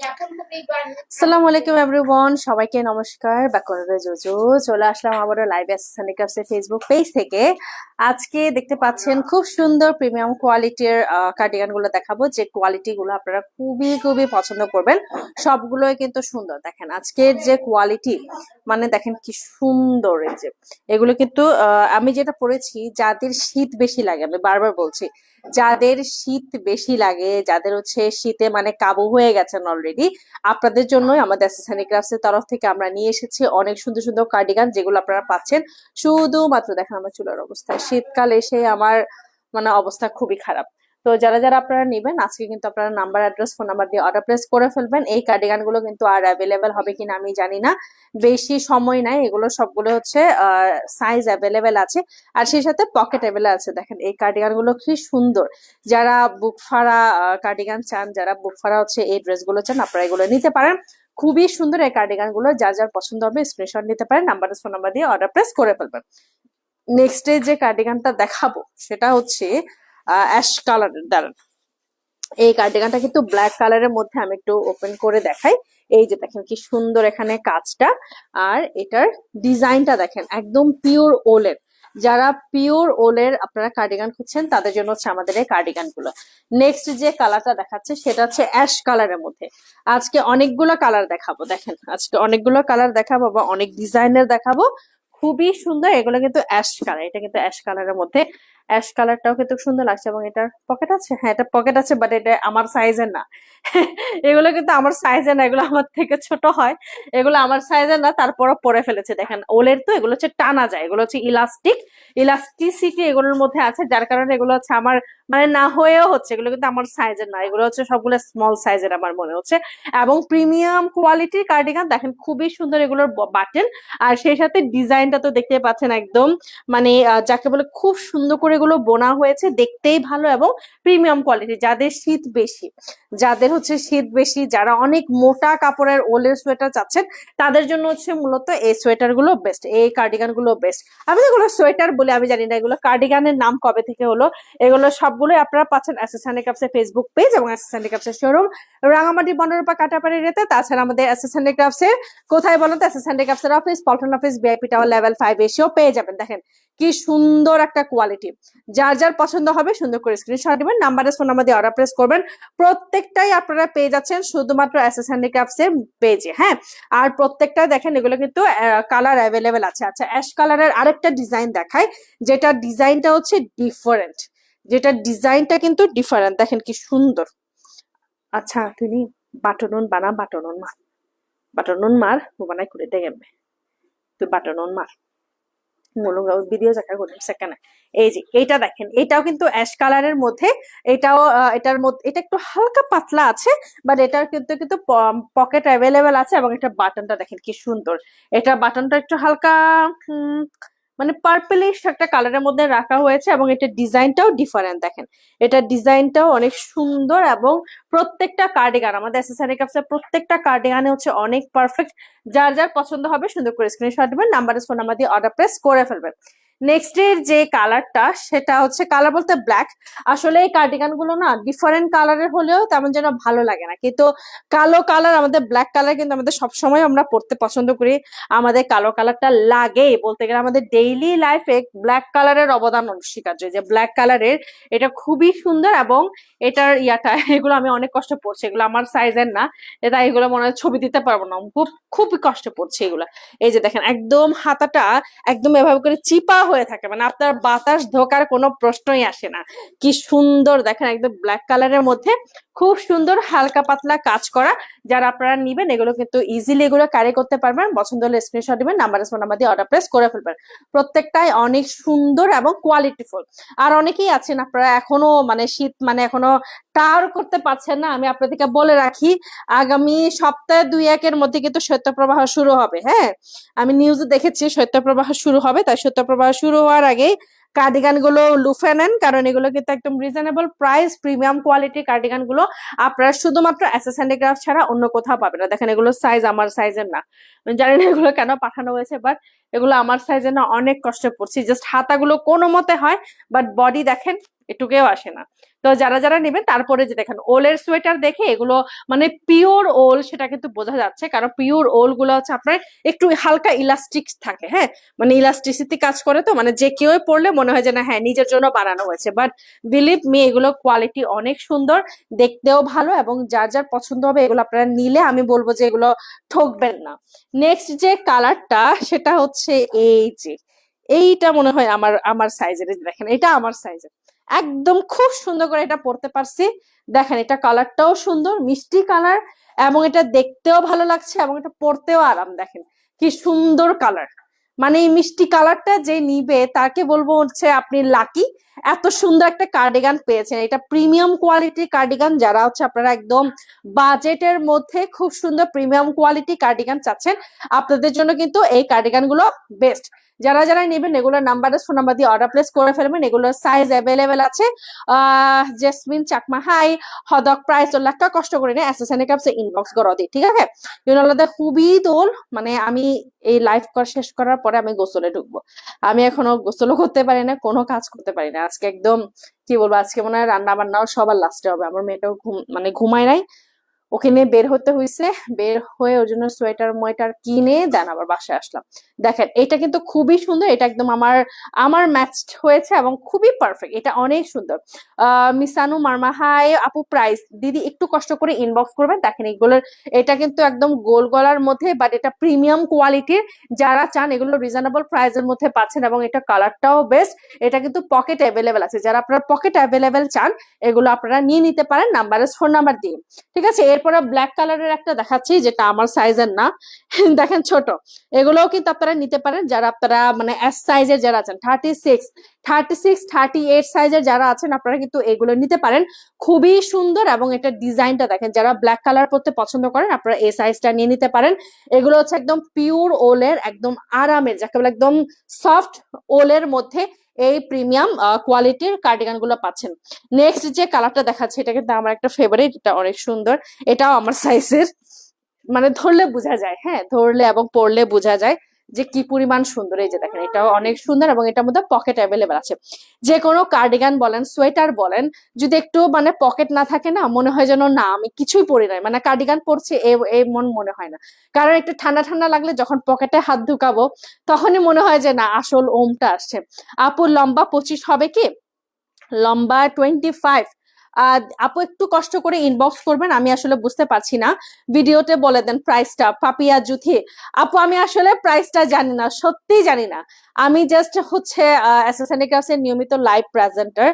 আসসালামু আলাইকুম এভরিওয়ান, সবাইকে নমস্কার। ব্যাকরণে জোজো চলে আসলাম আবারও লাইভ এসএসএন ক্রাফটসের ফেসবুক পেজ থেকে। আজকে দেখতে পাচ্ছেন খুব সুন্দর প্রিমিয়াম কোয়ালিটির কার্ডিগান গুলো দেখাবো, যে কোয়ালিটি গুলো আপনারা খুবই খুবই পছন্দ করবেন। সবগুলোই কিন্তু সুন্দর। দেখেন আজকের যে কোয়ালিটি, মানে দেখেন কি সুন্দর। এই যে এগুলো কিন্তু আমি যেটা পরেছি, যাদের শীত বেশি লাগে, আমি বারবার বলছি, যাদের শীত বেশি লাগে, যাদের হচ্ছে শীতে মানে কাবু হয়ে গেছেন অলরেডি, আপনাদের জন্যই আমাদের এসএসএন ক্রাফটস এর তরফ থেকে আমরা নিয়ে এসেছি অনেক সুন্দর সুন্দর কার্ডিগান, যেগুলো আপনারা পাচ্ছেন শুধুমাত্র। দেখেন আমার চুলের অবস্থা, শীতকাল এসে আমার মানে অবস্থা খুবই খারাপ। তো যারা যারা আপনারা নেবেন, আজকে কিন্তু আপনারা নাম্বার, অ্যাড্রেস, ফোন নাম্বার দিয়ে অর্ডার প্লেস করে ফেলবেন। এই কার্ডিগান গুলো কিন্তু আর অ্যাভেলেবেল হবে কিনা আমি জানি না, বেশি সময় নাই। এগুলো সবগুলো হচ্ছে সাইজ অ্যাভেলেবেল আছে, আর সেই সাথে পকেট অ্যাভেলেবেল আছে। দেখেন এই কার্ডিগান গুলো কি সুন্দর। যারা বুক ফাড়া কার্ডিগান চান, যারা বুক ফাড়া হচ্ছে এই ড্রেস গুলো চান, আপনারা এগুলো নিতে পারেন। খুবই সুন্দর এই কার্ডিগান গুলো, যার যার পছন্দ হবে স্ক্রিনশট নিতে পারেন, নাম্বার, ফোন নাম্বার দিয়ে অর্ডার প্লেস করে ফেলবেন। নেক্সট ডে যে কার্ডিগানটা দেখাবো সেটা হচ্ছে অ্যাশ কালারের। দাঁড়ান, এই কার্ডিগানটা কিন্তু ব্ল্যাক কালারের মধ্যে, আমি একটু ওপেন করে দেখাই। এই যে দেখেন কি সুন্দর এখানে কাজটা, আর এটার ডিজাইনটা দেখেন একদম পিওর ওলের। যারা পিওর ওলের আপনারা কার্ডিগান খুঁজছেন, তাদের জন্য হচ্ছে আমাদের এই কার্ডিগান গুলো। নেক্সট যে কালারটা দেখাচ্ছে সেটা হচ্ছে অ্যাশ কালারের মধ্যে। আজকে অনেকগুলো কালার দেখাবো। দেখেন আজকে অনেকগুলো কালার দেখাবো বা অনেক ডিজাইনের দেখাবো, খুবই সুন্দর। এগুলো কিন্তু অ্যাশ কালার, এটা কিন্তু অ্যাশ কালারের মধ্যে। অ্যাশ কালারটাও কিন্তু সুন্দর লাগছে, এবং এটার পকেট আছে। হ্যাঁ, এটা পকেট আছে, বাট এটা আমার সাইজের না। এগুলো কিন্তু আমার সাইজের না, এগুলো আমার থেকে ছোট হয়। এগুলো আমার সাইজের না, তারপরও পরে ফেলেছে। দেখেন ওলের তো, এগুলো হচ্ছে টানা যায়, এগুলো হচ্ছে ইলাস্টিসিটি এগুলোর মধ্যে আছে, যার কারণে এগুলো হচ্ছে আমার মানে না হয়েও হচ্ছে। এগুলো কিন্তু আমার সাইজের না, এগুলো হচ্ছে সবগুলো স্মল সাইজের আমার মনে হচ্ছে। এবং প্রিমিয়াম কোয়ালিটির কার্ডিগান, দেখেন খুবই সুন্দর এগুলোর বাটন। আর সেই সাথে ডিজাইনটা তো দেখতে পাচ্ছেন একদম, মানে যাকে বলে খুব সুন্দর করে এগুলো বোনা হয়েছে, দেখতেই ভালো এবং প্রিমিয়াম কোয়ালিটি। যাদের শীত বেশি, যাদের হচ্ছে শীত বেশি, যারা অনেক মোটা কাপড়ের ওলের সোয়েটার চাচ্ছেন, তাদের জন্য হচ্ছে মূলত এই সোয়েটার গুলো বেস্ট, এই কার্ডিগান গুলো বেস্ট। আমি এগুলো সোয়েটার বলে আমি জানি না, এগুলো কার্ডিগানের নাম কবে থেকে হলো। এগুলো সবগুলোই আপনারা পাচ্ছেন এসএসএন ক্রাফটসের ফেসবুক পেজ এবং এসএসএন ক্রাফটসের শোরুম, রাঙামাটি, বনরূপা, কাটাপাড়ি রেতে। তাছাড়া আমাদের এসএসএন ক্রাফটসের কোথায় বলেন তো, এসএসএন ক্রাফটসের office, Paltan office, VIP Tower level 5 এসেও পেয়ে যাবেন। দেখেন কি সুন্দর একটা কোয়ালিটি। যার যার পছন্দ হবে সুন্দর করে স্ক্রিনশট দিবেন, নাম্বারে ফোন নাম্বার দিয়ে অর্ডার প্লেস করবেন। প্রত্যেকটাই আপনারা পেয়ে যাচ্ছেন শুধুমাত্র এসএসএন ক্রাফটস এর পেজে। হ্যাঁ, আর প্রত্যেকটা দেখেন এগুলো কিন্তু কালার অ্যাভেলেবেল আছে। আচ্ছা, অ্যাশ কালারের আরেকটা ডিজাইন দেখাই, যেটা ডিজাইনটা হচ্ছে ডিফারেন্ট, যেটা ডিজাইনটা কিন্তু ডিফারেন্ট। দেখেন কি সুন্দর। আচ্ছা তুমি বাটনুন বানা, বাটনুন মার, বাটনুন মার বানাই করে দেখেন, তুই বাটনুন মার ভিডিও দেখা করলাম সেখানে। এই যে এইটা দেখেন, এটাও কিন্তু অ্যাশ কালারের মধ্যে। এটাও এটার মধ্যে, এটা একটু হালকা পাতলা আছে, বাট এটার কিন্তু কিন্তু পকেট অ্যাভেলেবেল আছে। এবং এটা বাটনটা দেখেন কি সুন্দর। এটা বাটনটা একটু হালকা মানে পার্পলিশ একটা কালারের মধ্যে রাখা হয়েছে, এবং এটা ডিজাইনটাও ডিফারেন্ট। দেখেন এটা ডিজাইনটাও অনেক সুন্দর, এবং প্রত্যেকটা কার্ডিগান আমাদের এসএসএন ক্রাফটসের প্রত্যেকটা কার্ডিগানে হচ্ছে অনেক পারফেক্ট। যার যার পছন্দ হবে সুন্দর করে স্ক্রিনশট দিবেন, নাম্বার, ফোন নাম্বার দিয়ে অর্ডার প্লেস করে ফেলবেন। নেক্সট এর যে কালারটা, সেটা হচ্ছে কালার বলতে ব্ল্যাক। আসলে এই কার্ডিগান গুলো না ডিফারেন্ট কালারের হলেও তেমন যেন ভালো লাগে না, কিন্তু কালো কালার, আমাদের ব্ল্যাক কালার কিন্তু আমাদের সবসময় আমরা পড়তে পছন্দ করি। আমাদের কালো কালারটা লাগে বলতে গেলে, আমাদের ডেইলি লাইফে ব্ল্যাক কালারের অবদান অনস্বীকার্য। যে ব্ল্যাক কালারের এটা খুবই সুন্দর, এবং এটার ইয়াটা এগুলো আমি অনেক কষ্ট পড়ছি, এগুলো আমার সাইজের না, এটা এগুলো মনে হয় ছবি দিতে পারবো না, খুব খুবই কষ্ট পড়ছে এগুলা। এই যে দেখেন একদম হাতাটা একদম এভাবে করে চিপা হয়ে থাকে, মানে আপনার বাতাস ঢোকার কোনো প্রশ্নই আসে না। কি সুন্দর দেখেন, একদম ব্ল্যাক কালারের মধ্যে খুব সুন্দর হালকা পাতলা কাজ করা। যারা আপনারা নিবেন এগুলো কিন্তু ইজিলি এগুলো ক্যারি করতে পারবেন। পছন্দ হলে স্ক্রিনশট দিবেন, নাম্বার, ফোন নাম্বার দিয়ে অর্ডার প্লেস করে ফেলবেন। প্রত্যেকটাই অনেক সুন্দর এবং কোয়ালিটিফুল। আর অনেকেই আছেন আপনারা এখনো মানে শীত মানে এখনো টার করতে পারছেন না, আমি আপনাদেরকে বলে রাখি, আগামী সপ্তাহে 2-1 মধ্যে কিন্তু শৈত্যপ্রবাহ শুরু হবে। হ্যাঁ, আমি নিউজে দেখেছি শৈত্যপ্রবাহ শুরু হবে, তাই শৈত্যপ্রবাহ শুরু হওয়ার আগেই কার্ডিগান গুলো লুফে নেন, কারণ এগুলো কিন্তু একদম রিজনেবল প্রাইস, প্রিমিয়াম কোয়ালিটির কার্ডিগান গুলো আপনারা শুধুমাত্র এসএসএন ক্রাফট ছাড়া অন্য কোথাও পাবেন না। দেখেন এগুলো সাইজ আমার সাইজের না, আমি জানি না এগুলো কেন পাঠানো হয়েছে, বাট এগুলো আমার সাইজের না, অনেক কষ্ট পড়ছি। জাস্ট হাতাগুলো কোনো মতে হয়, বাট বডি দেখেন এটুকেও আসে না। তো যারা যারা নেবেন তারপরে যে দেখেন ওলের সোয়েটার দেখে এগুলো মানে পিওর ওল সেটা কিন্তু বোঝা যাচ্ছে, কারণ পিওর ওল গুলো হচ্ছে আপনার একটু হালকা ইলাস্টিক থাকে, হ্যাঁ মানে ইলাস্টিসিটি কাজ করে, তো মানে যে কেউ পড়লে মনে হয় যে না হ্যাঁ নিজের জন্য বানানো হয়েছে। বাট বিলিভ মি এগুলো কোয়ালিটি অনেক সুন্দর, দেখতেও ভালো, এবং যার যার পছন্দ হবে এগুলো আপনারা নিলে আমি বলবো যে এগুলো ঠকবেন না। নেক্সট যে কালারটা সেটা হচ্ছে এই যে এইটা মনে হয় আমার আমার সাইজের, দেখেন এটা আমার সাইজের একদম খুব সুন্দর করে এটা পরতে পারছি। দেখেন এটা কালারটাও সুন্দর মিষ্টি কালার, এবং এটা দেখতেও ভালো লাগছে এবং এটা পরতেও আরাম। দেখেন কি সুন্দর কালার, মানে এই মিষ্টি কালারটা যে নিবে তাকে বলবো হচ্ছে আপনি লাকি, এত সুন্দর একটা কার্ডিগান পেয়েছেন। এটা প্রিমিয়াম কোয়ালিটির কার্ডিগান, যারা হচ্ছে আপনারা একদম বাজেটের মধ্যে খুব সুন্দর প্রিমিয়াম কোয়ালিটি কার্ডিগান চাচ্ছেন আপনাদের জন্য কিন্তু এই কার্ডিগান গুলো বেস্ট। যারা যারা নেবেন এগুলোর নাম্বারে ফোন নাম্বার দিয়ে অর্ডার প্লেস করে ফেলবেন, এগুলোর সাইজ অ্যাভেলেবেল আছে। জেসমিন চাকমা হাই হদক প্রাইস লাখটা কষ্ট করে নেই এসএসএন কাপসে ইনবক্স করো দি, ঠিক আছে? ইউনালাদা খুবই দোল, মানে আমি এই লাইভ শেষ করার পরে আমি গোসলে ঢুকবো। আমি এখনো গোসলও করতে পারি না, কোনো কাজ করতে পারি না আজকে, একদম কি বলবো, আজকে মনে হয় রান্না বান্নাও সবার লাস্টে হবে। আমার মেয়েটাও মানে ঘুমায় নাই, ওকে নিয়ে বের হতে হয়েছে, বের হয়ে ওর জন্য সোয়েটার মোয়েটার কিনে দেন আবার বাসায় আসলাম। দেখেন এটা কিন্তু খুবই সুন্দর, এটা একদম আমার আমার ম্যাচড হয়েছে এবং খুবই পারফেক্ট, এটা অনেক সুন্দর। মিসানু মারমা হাই আপু প্রাইস দিদি একটু কষ্ট করে ইনবক্স করবেন। দেখেন এগুলোর এটা কিন্তু একদম গোল গলার মধ্যে, বাট এটা প্রিমিয়াম কোয়ালিটির, যারা চান এগুলো রিজনেবল প্রাইসের মধ্যে পাচ্ছেন, এবং এটা কালারটাও বেস্ট। এটা কিন্তু পকেট অ্যাভেলেবেল আছে, যারা আপনারা পকেট অ্যাভেলেবেল চান এগুলো আপনারা নিয়ে নিতে পারেন নাম্বারে ফোন নাম্বার দিয়ে, ঠিক আছে? এরপরে ব্ল্যাক কালারের একটা দেখাচ্ছি যেটা আমার সাইজের না দেখেন ছোট, এগুলোও কিন্তু আপনারা নিতে পারেন যারা আপনারা মানে এস সাইজের যারা আছেন 36, 38 সাইজের যারা আছেন আপনারা কিন্তু এগুলো নিতে পারেন, খুবই সুন্দর। এবং এটা ডিজাইনটা দেখেন, যারা ব্ল্যাক কালার পরতে পছন্দ করেন আপনারা এই সাইজটা নিয়ে নিতে পারেন। এগুলো হচ্ছে একদম পিওর ওলের, একদম আরামের, যাকে বলে একদম সফট ওলের মধ্যে এই প্রিমিয়াম কোয়ালিটির কার্ডিগান গুলো পাচ্ছেন। নেক্সট যে কালারটা দেখাচ্ছে এটা কিন্তু আমার একটা ফেভারিট, এটা অনেক সুন্দর, এটাও আমার সাইজের, মানে ধরলে বোঝা যায়, হ্যাঁ ধরলে এবং পরলে বোঝা যায় যে কি পরিমাণ সুন্দর। এই যে দেখেন এটাও অনেক সুন্দর, এবং এটার মধ্যে পকেট অ্যাভেলেবেল আছে। যে কোনো কার্ডিগান বলেন সোয়েটার বলেন, যদি একটু মানে পকেট না থাকে না মনে হয় যেন না আমি কিছুই পরি নাই, মানে কার্ডিগান পরছি এই মন মনে হয় না। কারণ একটু ঠান্ডা ঠান্ডা লাগলে যখন পকেটে হাত ঢুকাবো তখনই মনে হয় যে না আসল ওমটা আসছে। আপুর লম্বা 25 হবে কি? লম্বা 25। আপু একটু কষ্ট করে ইনবক্স করবেন, আমি আসলে বুঝতে পারছি না, ভিডিওতে বলে দেন প্রাইসটা। পাপিয়া জুথি আপু আমি আসলে প্রাইসটা জানি না, সত্যি জানি না। আমি জাস্ট হচ্ছে এসএসএন ক্লাসের নিয়মিত লাইভ প্রেজেন্টার,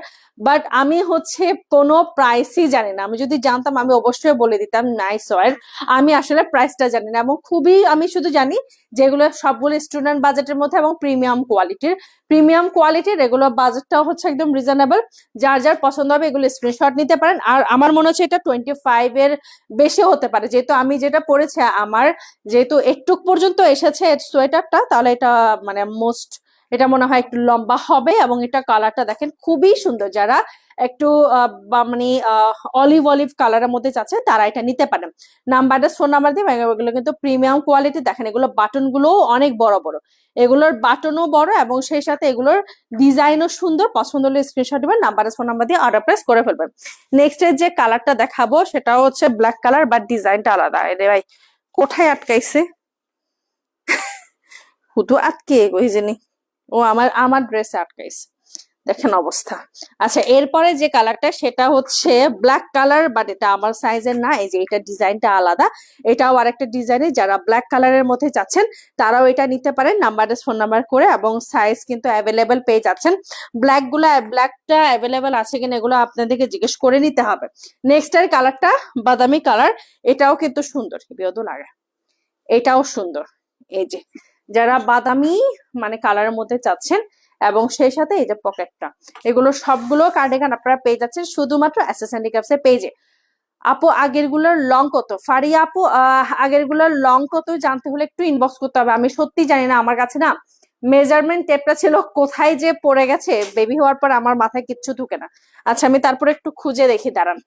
বাট আমি হচ্ছে কোনো প্রাইসই জানি না। আমি যদি জানতাম আমি অবশ্যই বলে দিতাম নাইস ওয়ার। আমি আসলে প্রাইসটা জানি না, এবং খুবই আমি শুধু জানি যেগুলো সবগুলো স্টুডেন্ট বাজেটের মধ্যে এবং প্রিমিয়াম কোয়ালিটির এগুলো বাজেটটাও হচ্ছে একদম রিজনেবল। যার যার পছন্দ হবে এগুলো স্ক্রিনশট নিতে পারেন। আর আমার মনে হচ্ছে এটা 25 এর বেশি হতে পারে, যেহেতু আমি যেটা পড়েছি আমার যেহেতু একটু পর্যন্ত এসেছে সোয়েটারটা, তাহলে এটা মানে মোস্ট এটা মনে হয় একটু লম্বা হবে। এবং এটা কালারটা দেখেন খুবই সুন্দর, যারা একটু মানে অলিভ অলিভ কালারের মধ্যে চাচ্ছে তারা এটা নিতে পারেন। নাম্বারটা ফোন নাম্বার দিয়ে, এগুলো কিন্তু প্রিমিয়াম কোয়ালিটি। দেখেন এগুলো বাটন গুলো অনেক বড় বড়, এগুলোর বাটনও বড় এবং সেই সাথে এগুলোর ডিজাইনও সুন্দর। পছন্দ হলে স্ক্রিনশট দিবেন, নাম্বারে ফোন নাম্বার দিয়ে অর্ডার প্লেস করে ফেলবেন। নেক্সট এর যে কালারটা দেখাবো সেটা হচ্ছে ব্ল্যাক কালার, বাট ডিজাইনটা আলাদা। এরে ভাই কোথায় আটকাইছে, হুদু আটকে ওই জানি, ও আমার আমার ড্রেসে আটকাইছে, দেখেন অবস্থা। আচ্ছা এরপরে যে কালারটা সেটা হচ্ছে ব্ল্যাক কালার, বাট এটা আমার সাইজের না। এই যে এটা ডিজাইনটা আলাদা, এটাও আরেকটা ডিজাইনের। যারা ব্ল্যাক কালারের মধ্যে চাচ্ছেন তারাও এটা নিতে পারেন নাম্বারে ফোন নাম্বার করে, এবং সাইজ কিন্তু অ্যাভেলেবেল পেয়ে যাচ্ছেন। ব্ল্যাকটা অ্যাভেলেবেল আছে কিনা এগুলো আপনাদেরকে জিজ্ঞেস করে নিতে হবে। নেক্সট এর কালারটা বাদামি কালার, এটাও কিন্তু সুন্দর, বিরোধ লাগে, এটাও সুন্দর। এই যে যারা বাদামি মানে কালারের মধ্যে চাচ্ছেন, এবং সেই সাথে এই যে পকেটটা, এগুলো সবগুলো কার্ডিগান আপনারা পেয়ে যাচ্ছেন শুধুমাত্র এসএসএন ক্যাপসের পেজে। আপু আগের গুলোর লং কত? ফারিয়া আপু আগের গুলোর লং কত জানতে হলে একটু ইনবক্স করতে হবে, আমি সত্যি জানি না। আমার কাছে না মেজারমেন্ট টেপটা ছিল, কোথায় যে পড়ে গেছে, বেবি হওয়ার পর আমার মাথায় কিচ্ছু ঢুকে না। আচ্ছা আমি তারপরে একটু খুঁজে দেখি, দাঁড়ান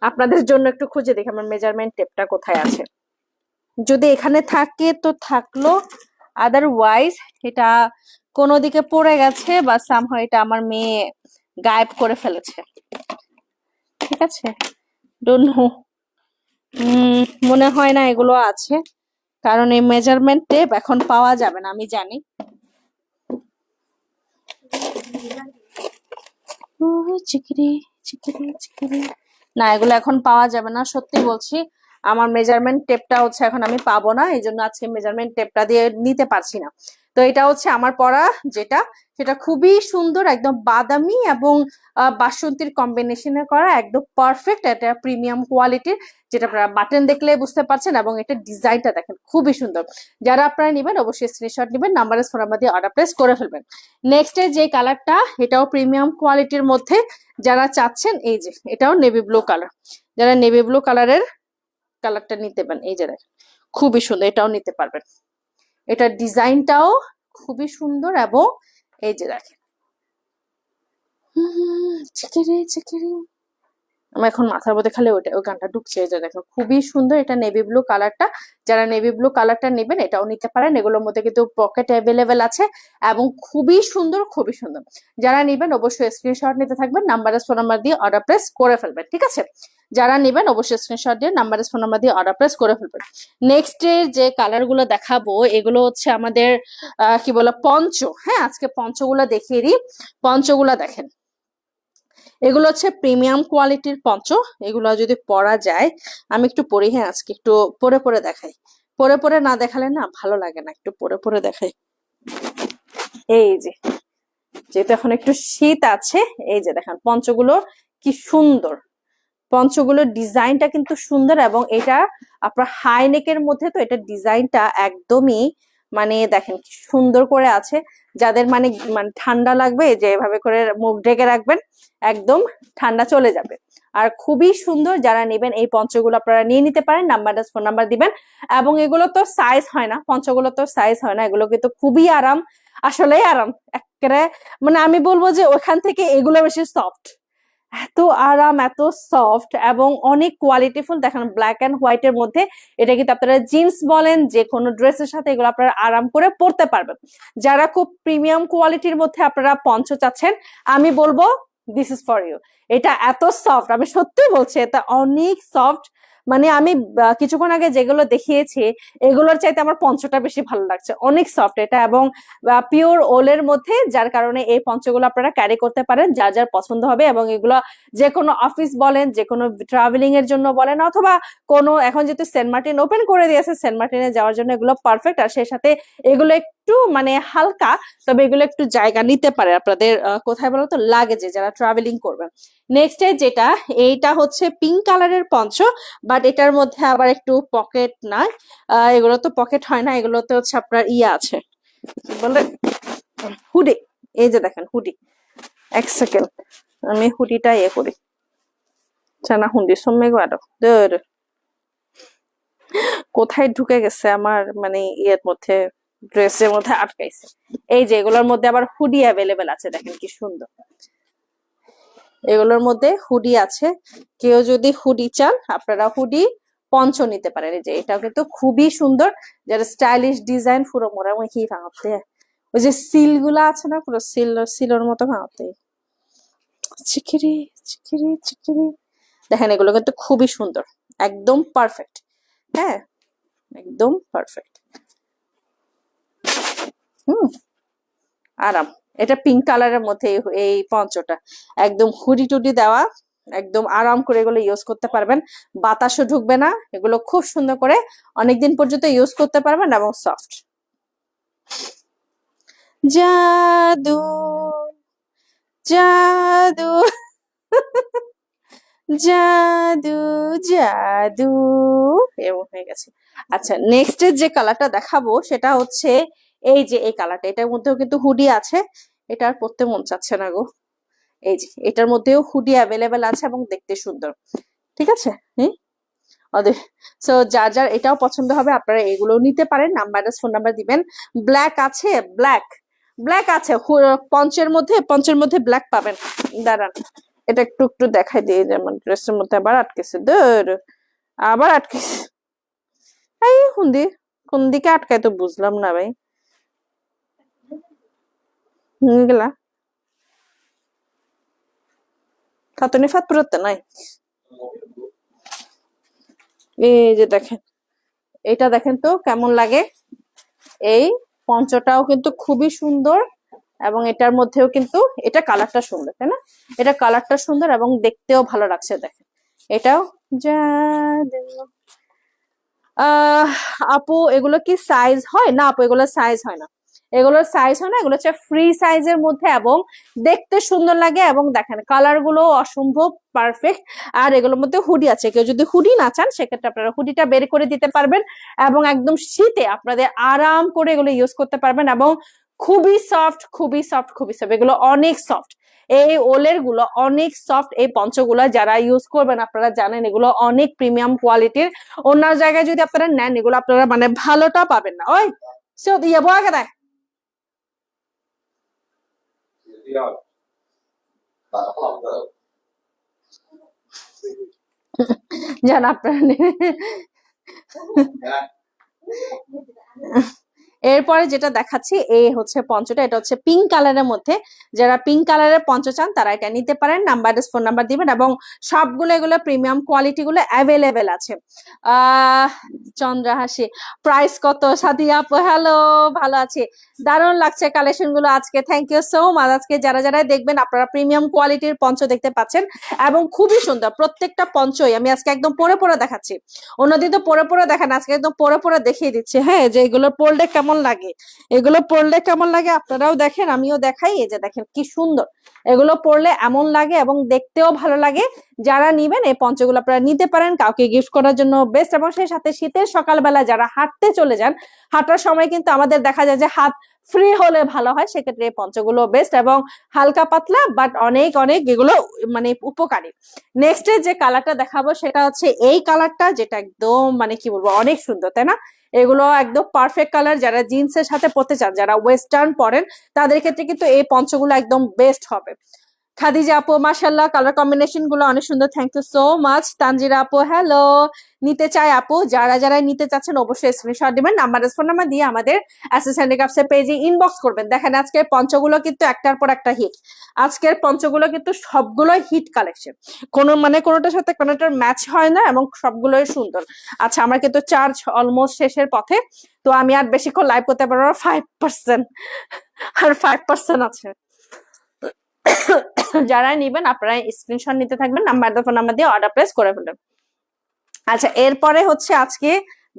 আপনাদের জন্য একটু খুঁজে দেখি আমার মেজারমেন্ট টেপটা কোথায় আছে। যদি এখানে থাকে তো থাকলো, আদারওয়াইজ এটা কোনো দিকে পড়ে গেছে বা সামহাও এটা আমার মেয়ে গায়েব করে ফেলেছে। ঠিক আছে, ডোন্ট নো, মনে হয় না এগুলো আছে, কারণ এই মেজারমেন্ট টেপ এখন পাওয়া যাবে না, আমি জানি। চিকিরি চিকিরি চিকিরি, না এগুলো এখন পাওয়া যাবে না, সত্যি বলছি। আমার মেজারমেন্ট টেপটা হচ্ছে এখন আমি পাবো না, এই জন্য আজকে মেজারমেন্ট টেপটা দিয়ে নিতে পারছি না। তো এটা হচ্ছে আমার পরা যেটা, সেটা খুবই সুন্দর, একদম বাদামি এবং বাসন্তীর কম্বিনেশনে করা, একদম পারফেক্ট। এটা প্রিমিয়াম কোয়ালিটির, যেটা আপনারা বাটন দেখলে বুঝতে পারছেন, এবং এটা ডিজাইনটা দেখেন খুবই সুন্দর। যারা আপনারা নেবেন অবশ্যই স্ক্রিনশট নেবেন, নাম্বারে ফোন নাম্বার দিয়ে অর্ডার প্লেস করে ফেলবেন। নেক্সট এর যে কালারটা, এটাও প্রিমিয়াম কোয়ালিটির মধ্যে, যারা চাচ্ছেন এই যে এটাও নেভি ব্লু কালার, যারা নেভি ব্লু কালারের কালারটা নিতে পারেন, এই যে দেখেন খুবই সুন্দর, এটাও নিতে পারবেন। এটার ডিজাইনটাও খুবই সুন্দর, এবং এই যে দেখেন চিকেরে চিকেরে, আমার এখন মাথার মধ্যে খালি ওই গানটা ঢুকছে। এই যে দেখো খুবই সুন্দর, এটা নেভি ব্লু কালারটা, যারা নেভি ব্লু কালারটা নেবেন এটাও নিতে পারেন। এগুলোর মধ্যে কিন্তু পকেট অ্যাভেলেবেল আছে, এবং খুবই সুন্দর খুবই সুন্দর। যারা নেবেন অবশ্যই স্ক্রিনশট নিতে থাকবেন, নাম্বারে ফোন নাম্বার দিয়ে অর্ডার প্লেস করে ফেলবেন। ঠিক আছে, যারা নেবেন অবশ্যই স্ক্রিনশট দিয়ে নাম্বারে ফোন নাম্বার দিয়ে অর্ডার প্লেস করে ফেলবেন। নেক্সট এর যে কালার গুলো দেখাবো, এগুলো হচ্ছে আমাদের কি বলে পঞ্চ। হ্যাঁ, আজকে পঞ্চগুলো দেখিয়ে দিই। পঞ্চগুলা দেখেন, এগুলো হচ্ছে প্রিমিয়াম কোয়ালিটির পঞ্চ। এগুলো যদি পরা যায়, আমি একটু পরি, হ্যাঁ আজকে একটু পরে পরে দেখাই। পরে পরে না দেখালে না ভালো লাগে না, একটু পরে পরে দেখাই। এই যে, যেহেতু এখন একটু শীত আছে, এই যে দেখেন পঞ্চগুলো কি সুন্দর, পঞ্চগুলোর ডিজাইনটা কিন্তু সুন্দর, এবং এটা আপনার হাই নেকের মধ্যে, তো এটা ডিজাইনটা একদমই মানে দেখেন কি সুন্দর করে আছে। যাদের মানে মানে ঠান্ডা লাগবে, যে এভাবে করে মুখ ঢেকে রাখবেন, একদম ঠান্ডা চলে যাবে। আর খুবই সুন্দর, যারা নেবেন এই পঞ্চগুলো আপনারা নিয়ে নিতে পারেন, নাম্বার ফোন নাম্বার দিবেন। এবং এগুলো তো সাইজ হয় না, পঞ্চগুলো তো সাইজ হয় না, এগুলো কিন্তু খুবই আরাম, আসলেই আরাম একেবারে। মানে আমি বলবো যে ওখান থেকে এগুলো বেশি সফট, এত আরাম, এত সফট, এবং অনেক কোয়ালিটিফুল। দেখেন ব্ল্যাক এন্ড হোয়াইট এর মধ্যে, এটা কিন্তু আপনারা জিন্স বলেন যে কোনো ড্রেসের সাথে এগুলো আপনারা আরাম করে পরতে পারবেন। যারা খুব প্রিমিয়াম কোয়ালিটির মধ্যে আপনারা পঞ্চ চাচ্ছেন, আমি বলবো দিস ইজ ফর ইউ। এটা এত সফট, আমি সত্যি বলছি, এটা অনেক সফট। মানে আমি কিছুক্ষণ আগে যেগুলো দেখিয়েছি, এগুলোর চাইতে আমার পঞ্চটা বেশি ভালো লাগছে, অনেক সফট এটা, এবং পিওর ওলের মধ্যে, যার কারণে এই পঞ্চগুলো আপনারা ক্যারি করতে পারেন যার যার পছন্দ হবে। এবং এগুলো যে কোনো অফিস বলেন, যে কোনো ট্রাভেলিং এর জন্য বলেন, অথবা কোনো এখন যেহেতু সেন্ট মার্টিন ওপেন করে দিয়েছে, সেন্ট মার্টিনে যাওয়ার জন্য এগুলো পারফেক্ট। আর সেই সাথে এগুলো একটু মানে হালকা, তবে এগুলো একটু জায়গা নিতে পারে আপনাদের কোথায় বলতো লাগেজে, যারা ট্রাভেলিং করবেন। নেক্সট যেটা, এইটা হচ্ছে পিঙ্ক কালারের পঞ্চ, বাট এটার মধ্যে আবার একটু পকেট নাই। এগুলো তো পকেট হয় না, এগুলোতে হচ্ছে আপনার ইয়ে আছে, কি বলে, হুডি। এই যে দেখেন হুডি, এক সেকেন্ড আমি হুডিটা ইয়ে করি, চানা হুন্ডি সম্মে গাড়ো কোথায় ঢুকে গেছে আমার, মানে ইয়ের মধ্যে, ড্রেসের মধ্যে আটকাইছে। এই যে এগুলোর মধ্যে আবার হুডি অ্যাভেলেবেল আছে, দেখেন কি সুন্দর, এগুলোর মধ্যে হুডি আছে। কেউ যদি হুডি চান, আপনারা হুডি পঞ্চ নিতে পারেন। এই যে এটাও কিন্তু খুবই সুন্দর, যারা স্টাইলিশ ডিজাইন, পুরো মোড়ামুখি ভাঙতে, ওই যে সিল গুলা আছে না, পুরো সিলের মতো ভাঙতে, চিকিরি চিকিরি চিকিরি। দেখেন এগুলো কিন্তু খুবই সুন্দর, একদম পারফেক্ট। হ্যাঁ, একদম পারফেক্ট। আরাম। এটা পিঙ্ক কালারের মধ্যে এই পঞ্চটা, একদম হুডি টুডি দেওয়া, একদম আরাম করে এগুলো ইউজ করতে পারবেন, বাতাসও ঢুকবে না। এগুলো খুব সুন্দর করে অনেকদিন পর্যন্ত ইউজ করতে পারবেন, এবং সফট। জাদু জাদু জাদু জাদু, এমন হয়ে গেছে। আচ্ছা, নেক্সট এর যে কালারটা দেখাবো সেটা হচ্ছে এই যে এই কালারটা, এটার মধ্যেও কিন্তু হুডি আছে। এটা আর পরতে মন চাচ্ছে না গো। এই যে এটার মধ্যেও হুডি অ্যাভেলেবেল আছে, এবং দেখতে সুন্দর। ঠিক আছে, ওদের সো যার যার এটাও পছন্দ হবে, আপনারা এগুলো নিতে পারেন, নাম্বার ফোন নাম্বার দিবেন। ব্ল্যাক আছে, ব্ল্যাক ব্ল্যাক আছে পঞ্চের মধ্যে ব্ল্যাক পাবেন। দাঁড়ান, এটা একটু একটু দেখাই দিয়ে, যেমন ড্রেসের মধ্যে আবার আটকেছে, আবার আটকেছে। এই হুন্দি কোন দিকে আটকায় তো বুঝলাম না ভাই, গেলা থাতনি ফাত পুরোতে নাই। এই যে দেখেন, এটা দেখেন তো কেমন লাগে। এই পঞ্চটাও কিন্তু খুবই সুন্দর, এবং এটার মধ্যেও কিন্তু এটা কালারটা সুন্দর, তাই না? এটা কালারটা সুন্দর এবং দেখতেও ভালো লাগছে। দেখেন এটাও যা আপু এগুলো কি সাইজ হয় না? আপু এগুলো সাইজ হয় না, এগুলোর সাইজ হয় না, এগুলো হচ্ছে ফ্রি সাইজের মধ্যে, এবং দেখতে সুন্দর লাগে, এবং দেখেন কালার গুলো অসম্ভব পারফেক্ট। আর এগুলোর মধ্যে হুডি আছে, কেউ যদি হুডি না চান সেক্ষেত্রে আপনারা হুডিটা বের করে দিতে পারবেন, এবং একদম শীতে আপনাদের আরাম করে এগুলো ইউজ করতে পারবেন, এবং খুবই সফট, খুবই সফট, খুবই সফট, এগুলো অনেক সফট। এই ওলের গুলো অনেক সফট, এই পঞ্চগুলো যারা ইউজ করবেন আপনারা জানেন এগুলো অনেক প্রিমিয়াম কোয়ালিটির। অন্য জায়গায় যদি আপনারা নেন এগুলো আপনারা মানে ভালোটা পাবেন না। ওই ইয়ে বয়া দেয় জান আপনারা এরপরে যেটা দেখাচ্ছি এই হচ্ছে পঞ্চটা, এটা হচ্ছে পিঙ্ক কালারের মধ্যে। যারা পিঙ্ক কালারের পঞ্চ চান তারা এটা নিতে পারেন, নাম্বার ফোন নাম্বার দিবেন, এবং সবগুলো এগুলো প্রিমিয়াম কোয়ালিটি গুলো অ্যাভেলেবেল আছে। চন্দ্রহাসি প্রাইস কত? সাদিয়া আপু হ্যালো, ভালো আছি, দারুণ লাগছে কালেকশন গুলো আজকে, থ্যাংক ইউ সো মাচ। আজকে যারা যারা দেখবেন আপনারা প্রিমিয়াম কোয়ালিটির পঞ্চ দেখতে পাচ্ছেন, এবং খুবই সুন্দর প্রত্যেকটা পঞ্চই। আমি আজকে একদম পরে পরে দেখাচ্ছি, অন্যদিন তো পরে পরে দেখেন, আজকে একদম পরে পরে দেখিয়ে দিচ্ছে, হ্যাঁ, যে এগুলো পরলে কেমন লাগে, এগুলো পরলে কেমন লাগে আপনারাও দেখেন, আমিও দেখাই। এই যে দেখেন কি সুন্দর, এগুলো পরলে এমন লাগে এবং দেখতেও ভালো লাগে। যারা নিবেন এই পঞ্চগুলো আপনারা নিতে পারেন, কাউকে গিফট করার জন্য বেস্ট। এবং সেই সাথে শীতের সকালবেলা যারা হাঁটতে চলে যান, হাঁটার সময় কিন্তু আমাদের দেখা যায় যে হাত ফ্রি হলে ভালো হয়, সেক্ষেত্রে এই পঞ্চগুলো বেস্ট, এবং হালকা পাতলা বাট অনেক অনেক এগুলো মানে উপকারী। নেক্সট যে কালারটা দেখাবো সেটা হচ্ছে এই কালারটা, যেটা একদম মানে কি বলবো অনেক সুন্দর, তাই না? এগুলো একদম পারফেক্ট কালার, যারা জিন্সের সাথে পরতে চান, যারা ওয়েস্টার্ন পরেন তাদের ক্ষেত্রে কিন্তু এই পঞ্চগুলো একদম বেস্ট হবে। খাদিজা আপু মাশাআল্লাহ, কালার কম্বিনেশন গুলো অনেক সুন্দর, thank you so much. Tanjira আপু হ্যালো, নিতে চাই আপু, যারা যারা নিতে চাচ্ছেন অবশ্যই স্ক্রিনশট দিবেন, নাম্বার ফোন নাম্বার দিয়ে আমাদের এসএস হ্যান্ডিক্রাফটস এর পেজে ইনবক্স করবেন। দেখেন আজকের পঞ্চগুলো কিন্তু একটার পর একটা হিট, আজকের পঞ্চগুলো কিন্তু সবগুলোই হিট কালেকশন, কোনো মানে কোনোটার সাথে কোনোটার ম্যাচ হয় না, এবং সবগুলোই সুন্দর। আচ্ছা আমার কিন্তু চার্জ অলমোস্ট শেষের পথে, তো আমি আর বেশিক্ষণ লাইভ করতে পারবো না, 5%, আর 5% আছে। যারা নিবেন আপনারা স্ক্রিনশট নিতে থাকবেন, নাম্বার ফোন নাম্বার দিয়ে অর্ডার প্লেস করে ফেলবেন। আচ্ছা এরপরে হচ্ছে আজকে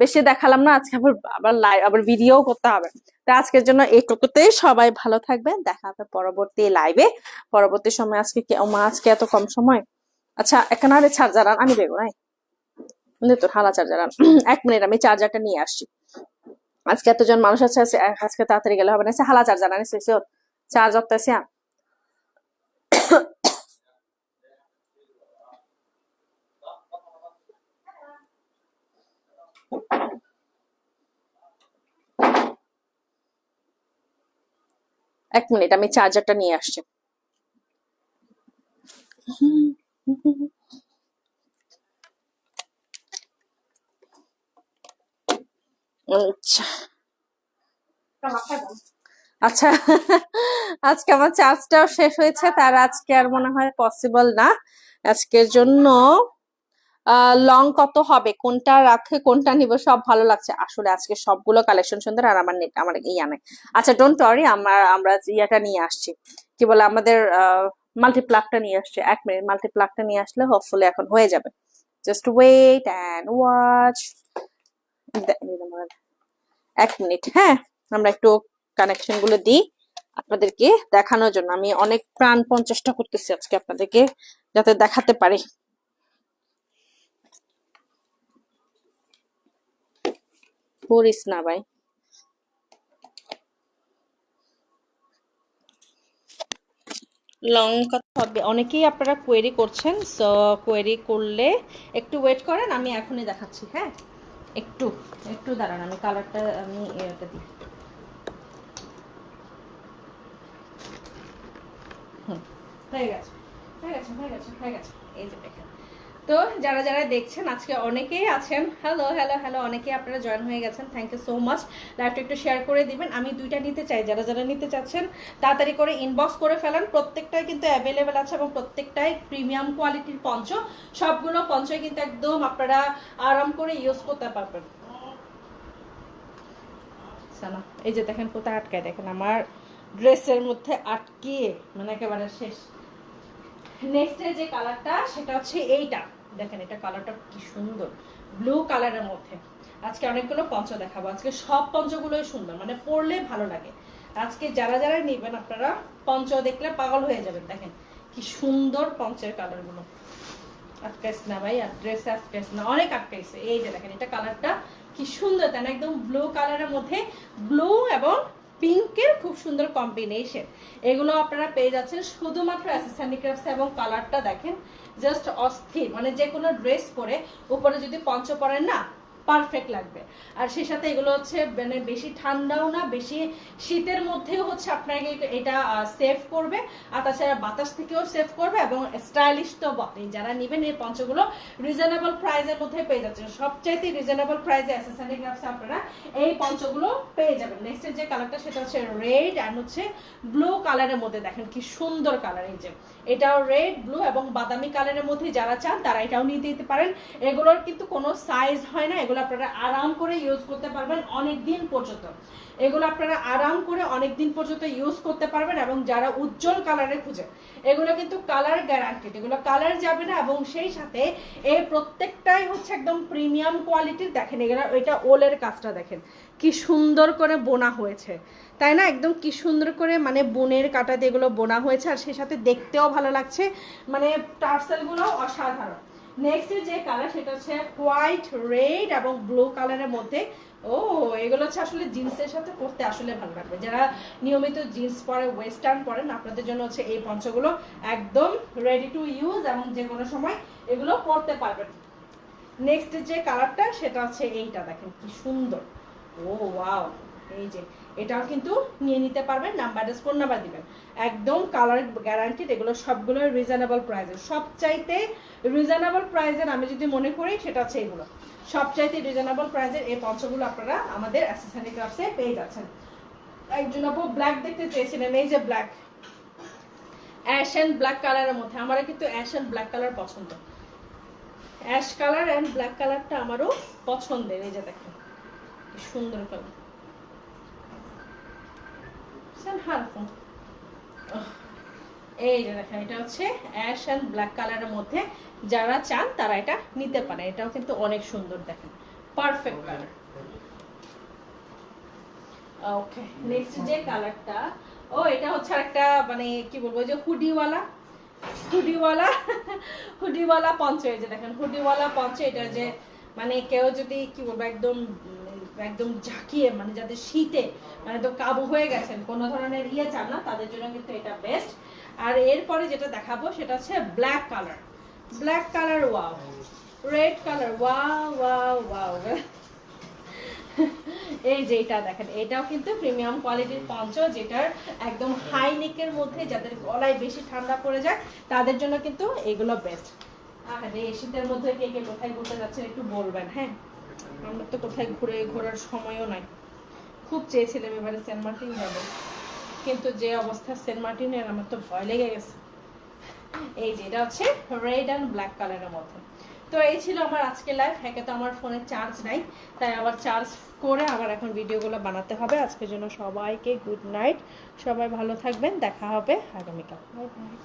বেশি দেখালাম না, আজকে আবার লাইভ আবার ভিডিও করতে হবে, তো আজকের জন্য এইটুকুতেই। সবাই ভালো থাকবেন, দেখা হবে পরবর্তী লাইভে পরবর্তী সময়। আজকে আজকে এত কম সময়। আচ্ছা এখানে চার্জার আমি দেবো নাই তো, হালা চার্জার 1 মিনিট, আমি চার্জারটা নিয়ে আসছি। আজকে এতজন মানুষ আছে, আজকে তাড়াতাড়ি গেলে হবে না। হালা চার্জার আনিস চার্জ করতেছি। 1 মিনিট, আমি চার্জারটা নিয়ে আসছি। আচ্ছা আচ্ছা আজকে আমার চার্জটাও শেষ হয়েছে, তার আজকে আর মনে হয় পসিবল না আজকের জন্য। লং কত হবে, কোনটা রাখে কোনটা নিব, সব ভালো লাগছে আসলে আজকে সবগুলো কালেকশন সুন্দর, আর আমার নেট আমার ইয়া নেই। আচ্ছা ডোন্ট ওয়ারি, আমরা ইয়াটা নিয়ে আসছি, কি বলে আমাদের মাল্টিপ্লাগটা নিয়ে আসছি। 1 মিনিট, মাল্টিপ্লাগটা নিয়ে আসলে হোপফুলি এখন হয়ে যাবে। Just wait and watch. 1 minute, হ্যাঁ, আমরা একটু কানেকশন গুলো দিই আপনাদেরকে দেখানোর জন্য। আমি অনেক প্রাণপণ চেষ্টা করতেছি আজকে আপনাদেরকে যাতে দেখাতে পারি। করিস না ভাই, লং কত হবে অনেকেই আপনারা কোয়েরি করছেন, সো কোয়েরি করলে একটু ওয়েট করেন, আমি এখনই দেখাচ্ছি। হ্যাঁ একটু একটু দাঁড়ান, আমি কালারটা আমি এটা দিই। হয়ে গেছে হয়ে গেছে হয়ে গেছে হয়ে গেছে, এই যে দেখেন তো যারা যারা দেখছেন আজকে অনেকেই আছেন, হ্যালো হ্যালো হ্যালো, অনেকেই আপনারা জয়েন হয়ে গেছেন, থ্যাংক ইউ সো মাচ। লাইভটা একটু শেয়ার করে দিবেন। আমি দুইটা নিতে চাই, যারা যারা নিতে চাচ্ছেন তাড়াতাড়ি করে ইনবক্স করে ফেলেন। প্রত্যেকটাই কিন্তু অ্যাভেলেবেল আছে এবং প্রত্যেকটাই প্রিমিয়াম কোয়ালিটির পঞ্চ। সবগুলো পঞ্চই কিন্তু একদম আপনারা আরাম করে ইউজ করতে পারবেন। এই যে দেখেন কোথায় আটকায়, দেখেন আমার ড্রেসের মধ্যে আটকিয়ে মানে একেবারে শেষ। নেক্সট যে কালারটা সেটা হচ্ছে এইটা, দেখেন এটা কালারটা কি সুন্দর, ব্লু কালারের মধ্যে। আজকে অনেকগুলো পঞ্চ দেখাবো, আজকে সব পঞ্চগুলোই সুন্দর, মানে পরলে ভালো লাগে। আজকে যারা যারা নেবেন আপনারা পঞ্চ দেখলে পাগল হয়ে যাবেন। দেখেন কি সুন্দর পঞ্চের কালারগুলো। আটকাইছে না ভাই, আর ড্রেসে আটকাইছে না, অনেক আটকাইছে। এই যে দেখেন এটা কালারটা কি সুন্দর, তাই না? একদম ব্লু কালারের মধ্যে ব্লু এবং পিঙ্কের খুব সুন্দর কম্বিনেশন। এগুলো আপনারা পেয়ে যাচ্ছেন শুধুমাত্র এসএস হ্যান্ডিক্রাফটস। এবং কালারটা দেখেন জাস্ট অস্থির, মানে যে কোনো ড্রেস পরে উপরে যদি পঞ্চ পরেন না পারফেক্ট লাগবে। আর সেই সাথে এগুলো হচ্ছে মানে বেশি ঠান্ডাও না বেশি শীতের মধ্যেও হচ্ছে আপনাকে এটা সেভ করবে, আর তাছাড়া বাতাস থেকেও সেভ করবে এবং স্টাইলিশ তো বটেই। যারা নেবেন এই পঞ্চগুলো রিজনেবল প্রাইসের মধ্যে পেয়ে যাচ্ছেন, সবচাইতে রিজনেবল প্রাইসে এসএস হ্যান্ডিক্রাফটসে আপনারা এই পঞ্চগুলো পেয়ে যাবেন। নেক্সট যে কালারটা সেটা হচ্ছে রেড অ্যান্ড হচ্ছে ব্লু কালারের মধ্যে। দেখেন কি সুন্দর কালার, এই যে এটাও রেড ব্লু এবং বাদামি কালারের মধ্যে যারা চান তারা এটাও নিতে দিতে পারেন। এগুলোর কিন্তু কোনো সাইজ হয় না, এগুলো আপনারা আরাম করে ইউজ করতে পারবেন অনেক দিন পর্যন্ত। এগুলো আপনারা আরাম করে অনেক দিন পর্যন্ত ইউজ করতে পারবেন। এবং যারা উজ্জ্বল কালারে খুঁজে, এগুলো কিন্তু কালার গ্যারান্টেড, এগুলো কালার যাবে না। এবং সেই সাথে এই প্রত্যেকটাই হচ্ছে একদম প্রিমিয়াম কোয়ালিটির। দেখেন এগুলো, এটা ওলের কাজটা দেখেন কি সুন্দর করে বোনা হয়েছে, তাই না? একদম কি সুন্দর করে মানে বোনের কাটা দিয়ে এগুলো বোনা হয়েছে, আর সেই সাথে দেখতেও ভালো লাগছে, মানে টার্সেলগুলো অসাধারণ। নেক্সট যে কালার সেটা হচ্ছে হোয়াইট রেড এবং ব্লু কালারের মধ্যে। ও এগুলো হচ্ছে আসলে জিন্সের সাথে পরতে আসলে ভালো লাগবে। যারা নিয়মিত জিন্স পরে ওয়েস্টার্ন পরেন আপনাদের জন্য হচ্ছে এই পঞ্চগুলো একদম রেডি টু ইউজ এবং যে কোনো সময় এগুলো পরতে পারবেন। নেক্সট যে কালারটা সেটা হচ্ছে এইটা, দেখেন কি সুন্দর। ও ওয়াও, এই যে এটাও কিন্তু নিয়ে নিতে পারবেন, ফোন নাম্বার দিবেন, একদম কালার গ্যারান্টিড। এগুলো সবগুলো রিজনেবল প্রাইসের, সবচাইতে রিজনেবল প্রাইসের আমি যদি মনে করি সেটা হচ্ছে এগুলো সবচাইতে রিজনেবল প্রাইসের। এই পঞ্চগুলো আপনারা আমাদের এসএস হ্যান্ডিক্রাফটসে পেয়ে যাচ্ছেন। একজন আপু ব্ল্যাক দেখতে চেয়েছিলেন, এই যে ব্ল্যাক, অ্যাশ অ্যান্ড ব্ল্যাক কালারের মধ্যে। আমার কিন্তু অ্যাশ অ্যান্ড ব্ল্যাক কালার পছন্দ, অ্যাশ কালার অ্যান্ড ব্ল্যাক কালারটা আমারও পছন্দের। এই যে দেখেন কি সুন্দর কালার, এই যে দেখেন এটা হচ্ছে অ্যাশ অ্যান্ড ব্ল্যাক কালারের মধ্যে। যারা চান তারা এটা নিতে পারে, এটাও কিন্তু অনেক সুন্দর, দেখেন পারফেক্ট কালার। ওকে, নেক্সট যে কালারটা, ও এটা হচ্ছে একটা মানে কি বলবো, যে হুডিওয়ালা হুডিওয়ালা হুডিওয়ালা পঞ্চ। এই যে দেখেন হুডিওয়ালা পঞ্চ, এটা যে মানে কেউ যদি কি বলবো একদম একদম ঝাঁকিয়ে, মানে যাদের শীতে মানে তো কাবু হয়ে গেছেন, কোনো ধরনের ইয়ে চান না, তাদের জন্য কিন্তু এটা বেস্ট। আর এরপরে যেটা দেখাবো সেটা হচ্ছে black colour, black colour, wow, red colour, wow wow wow. এই যে এটা দেখেন, এটাও কিন্তু প্রিমিয়াম কোয়ালিটির পঞ্চ, যেটার একদম হাই নেকের মধ্যে যাদের গলায় বেশি ঠান্ডা পড়ে যায় তাদের জন্য কিন্তু এগুলো বেস্ট। আরে শীতের মধ্যে কে কে কোথায় ঘুরতে যাচ্ছেন একটু বলবেন। হ্যাঁ, আমরা তো কোথায় ঘোরার সময়ও নাই। খুব চেয়েছিলাম এবারে সেন্ট মার্টিন যাবো, কিন্তু যে অবস্থা সেন্ট মার্টিনের, আমার তো ভয় লেগে গেছে। এই যে এটা হচ্ছে রেড অ্যান্ড ব্ল্যাক কালারের মধ্যে। তো এই ছিল আমার আজকে লাইভ। হ্যাঁ, তো আমার ফোনে চার্জ নাই, তাই আবার চার্জ করে আবার এখন ভিডিওগুলো বানাতে হবে। আজকের জন্য সবাইকে গুড নাইট, সবাই ভালো থাকবেন, দেখা হবে আগামীকাল। Bye bye.